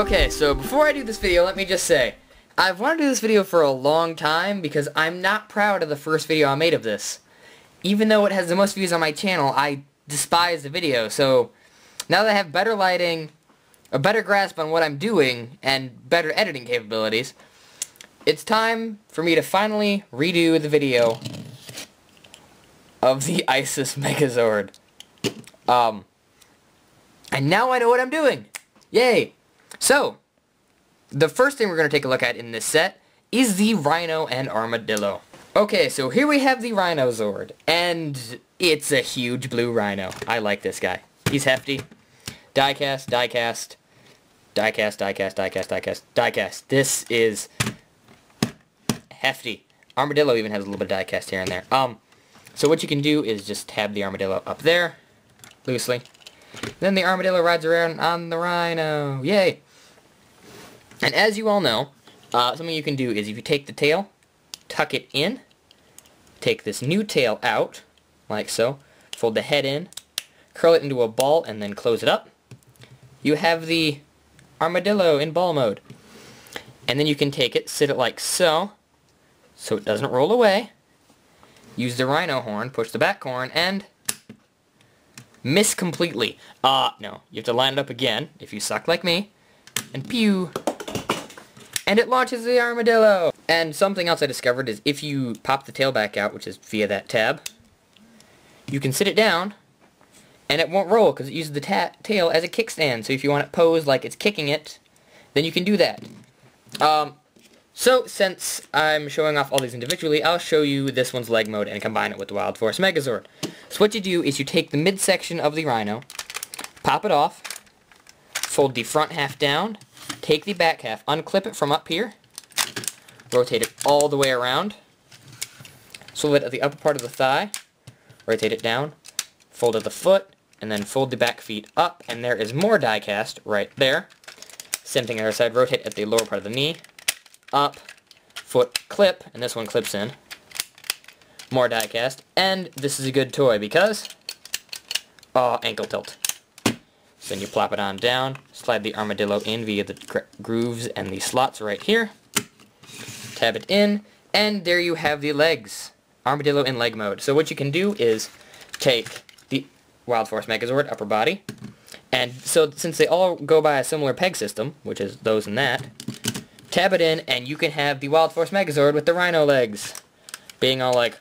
Okay, so before I do this video, let me just say, I've wanted to do this video for a long time because I'm not proud of the first video I made of this. Even though it has the most views on my channel, I despise the video, so now that I have better lighting, a better grasp on what I'm doing, and better editing capabilities, it's time for me to finally redo the video of the ISIS Megazord. And now I know what I'm doing! Yay! So, the first thing we're going to take a look at in this set is the Rhino and Armadillo. Okay, so here we have the Rhino Zord, and it's a huge blue rhino. I like this guy. He's hefty. Diecast, diecast, diecast, diecast, diecast, diecast, diecast. This is hefty. Armadillo even has a little bit of diecast here and there. So what you can do is just tab the Armadillo up there, loosely. Then the Armadillo rides around on the Rhino. Yay! And as you all know, something you can do is if you take the tail, tuck it in, take this new tail out, like so, fold the head in, curl it into a ball, and then close it up. You have the Armadillo in ball mode. And then you can take it, sit it like so it doesn't roll away. Use the Rhino horn, push the back horn, and miss completely. No. You have to line it up again, if you suck like me, and pew! And it launches the Armadillo! And something else I discovered is if you pop the tail back out, which is via that tab, you can sit it down, and it won't roll, because it uses the tail as a kickstand. So if you want it posed like it's kicking it, then you can do that. So since I'm showing off all these individually, I'll show you this one's leg mode and combine it with the Wild Force Megazord. So what you do is you take the midsection of the Rhino, pop it off, fold the front half down, take the back half, unclip it from up here, rotate it all the way around, swivel it at the upper part of the thigh, rotate it down, fold at the foot, and then fold the back feet up, and there is more die cast right there. Same thing on the other side, rotate at the lower part of the knee, up, foot clip, and this one clips in. More die cast, and this is a good toy because, ankle tilt. So then you plop it on down, slide the Armadillo in via the grooves and the slots right here, tab it in, and there you have the legs. Armadillo in leg mode. So what you can do is take the Wild Force Megazord upper body, and so since they all go by a similar peg system, which is those and that, tab it in, and you can have the Wild Force Megazord with the Rhino legs. Being all like,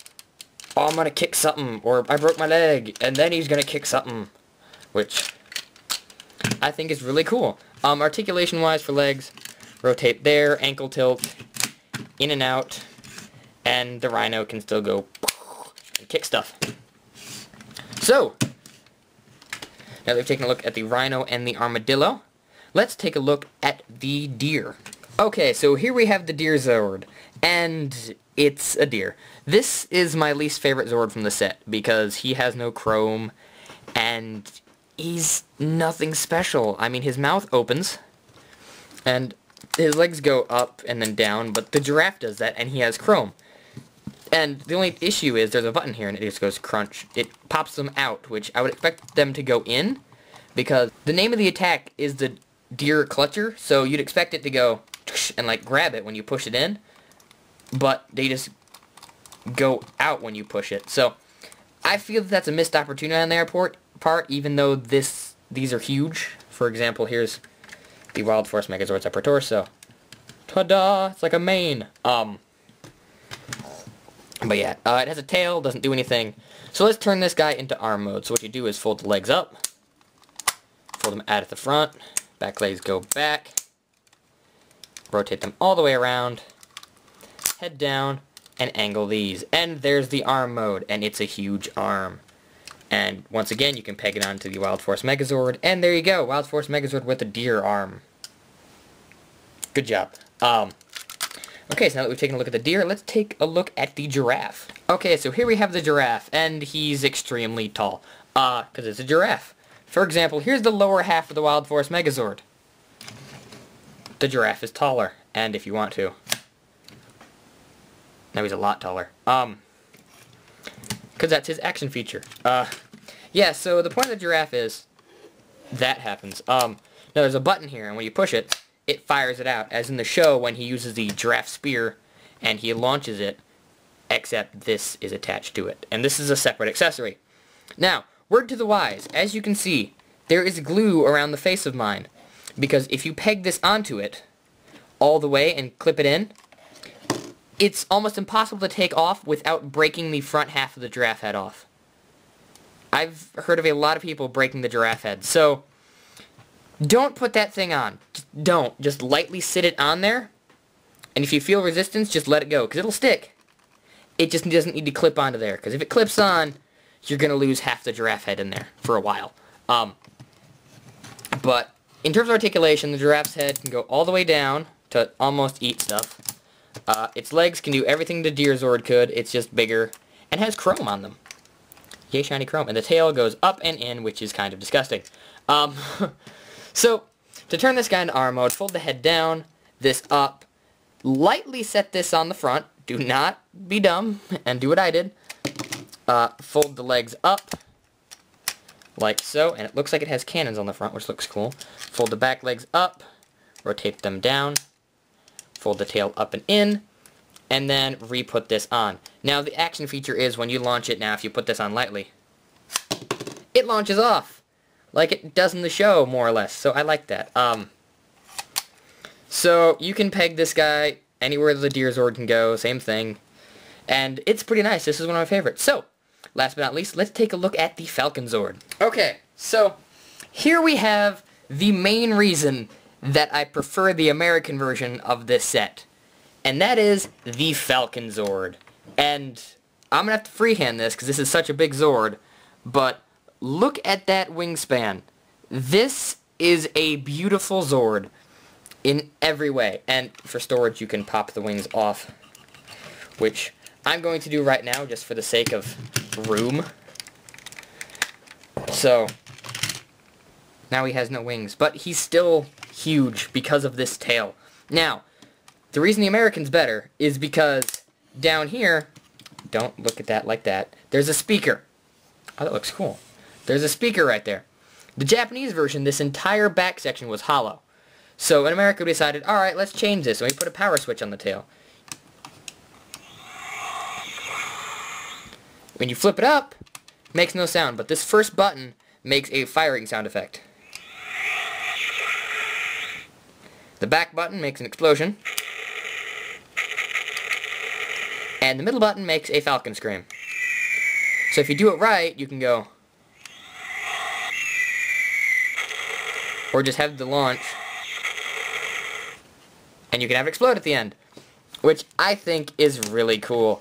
oh, I'm gonna kick something, or I broke my leg, and then he's gonna kick something. Which I think is really cool. Articulation-wise for legs, rotate there, ankle tilt, in and out, and the Rhino can still go and kick stuff. So, now that we've taken a look at the Rhino and the Armadillo, let's take a look at the deer. Okay, so here we have the Deer Zord, and it's a deer. This is my least favorite Zord from the set, because he has no chrome, and he's nothing special. I mean, his mouth opens, and his legs go up and then down, but the giraffe does that, and he has chrome. And the only issue is there's a button here, and it just goes crunch. It pops them out, which I would expect them to go in, because the name of the attack is the Deer Clutcher, so you'd expect it to go and like grab it when you push it in, but they just go out when you push it. So I feel that that's a missed opportunity on their part, even though these are huge. For example, here's the Wild Force Megazord's upper torso. Ta-da! It's like a mane. But yeah, it has a tail, doesn't do anything. So let's turn this guy into arm mode. So what you do is fold the legs up, fold them out at the front, back legs go back, rotate them all the way around, head down, and angle these. And there's the arm mode, and it's a huge arm. And once again, you can peg it onto the Wild Force Megazord, and there you go, Wild Force Megazord with a deer arm. Good job. Okay, so now that we've taken a look at the deer, let's take a look at the giraffe. Okay, so here we have the giraffe, and he's extremely tall, because it's a giraffe. For example, here's the lower half of the Wild Force Megazord. The giraffe is taller, and if you want to. Now he's a lot taller. Because that's his action feature. Yeah, so the point of the giraffe is that happens. Now there's a button here, and when you push it, it fires it out, as in the show when he uses the giraffe spear and he launches it, except this is attached to it. And this is a separate accessory. Now, word to the wise, as you can see, there is glue around the face of mine, because if you peg this onto it all the way and clip it in, it's almost impossible to take off without breaking the front half of the giraffe head off. I've heard of a lot of people breaking the giraffe head, so don't put that thing on. Just don't. Just lightly sit it on there, and if you feel resistance, just let it go, because it'll stick. It just doesn't need to clip onto there, because if it clips on, you're going to lose half the giraffe head in there for a while. But in terms of articulation, the giraffe's head can go all the way down to almost eat stuff. Its legs can do everything the Deerzord could, it's just bigger, and has chrome on them. Yay, shiny chrome. And the tail goes up and in, which is kind of disgusting. So, to turn this guy into arm mode, fold the head down, this up, lightly set this on the front. Do not be dumb and do what I did. Fold the legs up, like so, and it looks like it has cannons on the front, which looks cool. Fold the back legs up, rotate them down, fold the tail up and in, and then re-put this on. Now, the action feature is when you launch it now, if you put this on lightly, it launches off, like it does in the show, more or less, so I like that. So, you can peg this guy anywhere the Deerzord can go, same thing, and it's pretty nice. This is one of my favorites. So, last but not least, let's take a look at the Falconzord. Okay, so here we have the main reason that I prefer the American version of this set, and that is the Falconzord. And I'm going to have to freehand this because this is such a big Zord, but look at that wingspan. This is a beautiful Zord in every way, and for storage you can pop the wings off, which I'm going to do right now just for the sake of room. So, now he has no wings, but he's still huge because of this tail. Now, the reason the American's better is because down here, don't look at that like that, there's a speaker. Oh, that looks cool. There's a speaker right there. The Japanese version, this entire back section was hollow. So in America we decided, alright, let's change this, and we put a power switch on the tail. When you flip it up, it makes no sound, but this first button makes a firing sound effect. The back button makes an explosion. And the middle button makes a falcon scream. So if you do it right, you can go, or just have the launch, and you can have it explode at the end, which I think is really cool.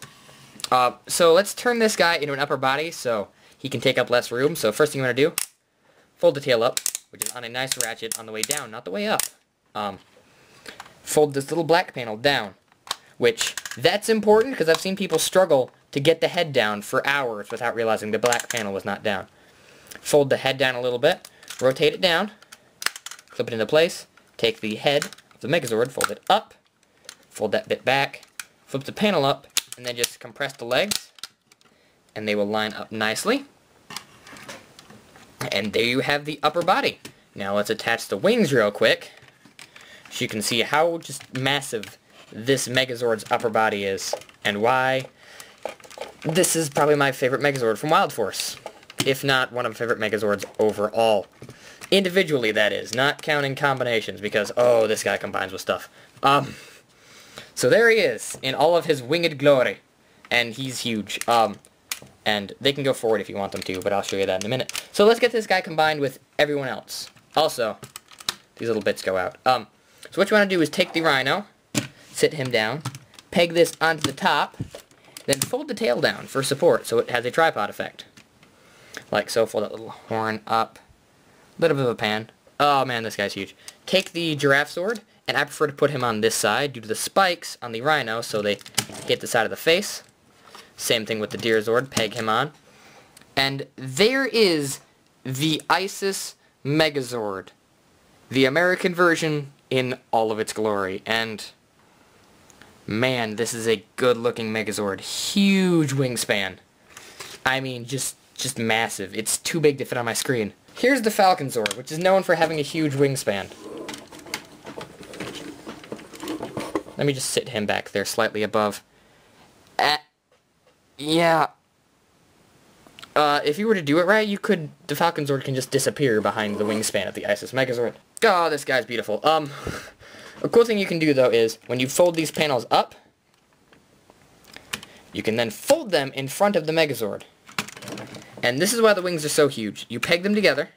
So let's turn this guy into an upper body so he can take up less room. So first thing you want to do, fold the tail up, which is on a nice ratchet on the way down, not the way up. Fold this little black panel down, which that's important because I've seen people struggle to get the head down for hours without realizing the black panel was not down. Fold the head down a little bit, rotate it down, clip it into place, take the head of the Megazord, fold it up, fold that bit back, flip the panel up, and then just compress the legs, and they will line up nicely. And there you have the upper body. Now let's attach the wings real quick, so you can see how just massive this Megazord's upper body is, and why this is probably my favorite Megazord from Wild Force, if not one of my favorite Megazords overall. Individually, that is, not counting combinations, because, oh, this guy combines with stuff. So there he is, in all of his winged glory, and he's huge. And they can go forward if you want them to, but I'll show you that in a minute. So let's get this guy combined with everyone else. Also, these little bits go out. So what you want to do is take the Rhino, sit him down, peg this onto the top, then fold the tail down for support so it has a tripod effect. Like so, fold that little horn up, little bit of a pan. Oh man, this guy's huge. Take the giraffe sword, and I prefer to put him on this side due to the spikes on the Rhino, so they hit the side of the face. Same thing with the Deerzord, peg him on. And there is the ISIS Megazord, the American version in all of its glory. And man, this is a good-looking Megazord. Huge wingspan. I mean, just massive. It's too big to fit on my screen. Here's the Falconzord, which is known for having a huge wingspan. Let me just sit him back there slightly above. Yeah. If you were to do it right, the Falcon Zord can just disappear behind the wingspan of the Isis Megazord. Oh, this guy's beautiful. A cool thing you can do, though, is when you fold these panels up, you can then fold them in front of the Megazord. And this is why the wings are so huge. You peg them together,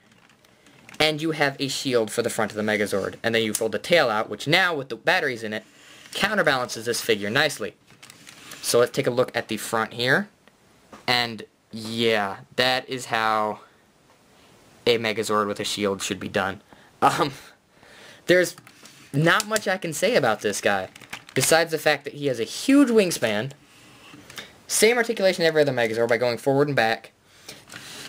and you have a shield for the front of the Megazord. And then you fold the tail out, which now, with the batteries in it, counterbalances this figure nicely. So let's take a look at the front here. And yeah, that is how a Megazord with a shield should be done. There's not much I can say about this guy, besides the fact that he has a huge wingspan, same articulation as every other Megazord by going forward and back,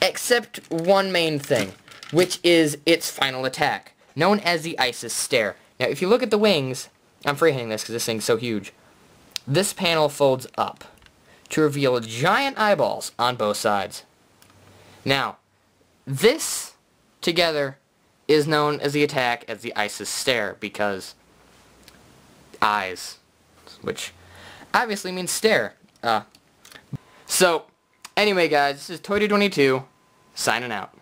except one main thing, which is its final attack, known as the Isis Stare. Now, if you look at the wings, I'm freehanding this because this thing's so huge, this panel folds up to reveal giant eyeballs on both sides. Now, this together is known as the attack as the Isis Stare because eyes, which obviously means stare. So, anyway guys, this is Toy22, signing out.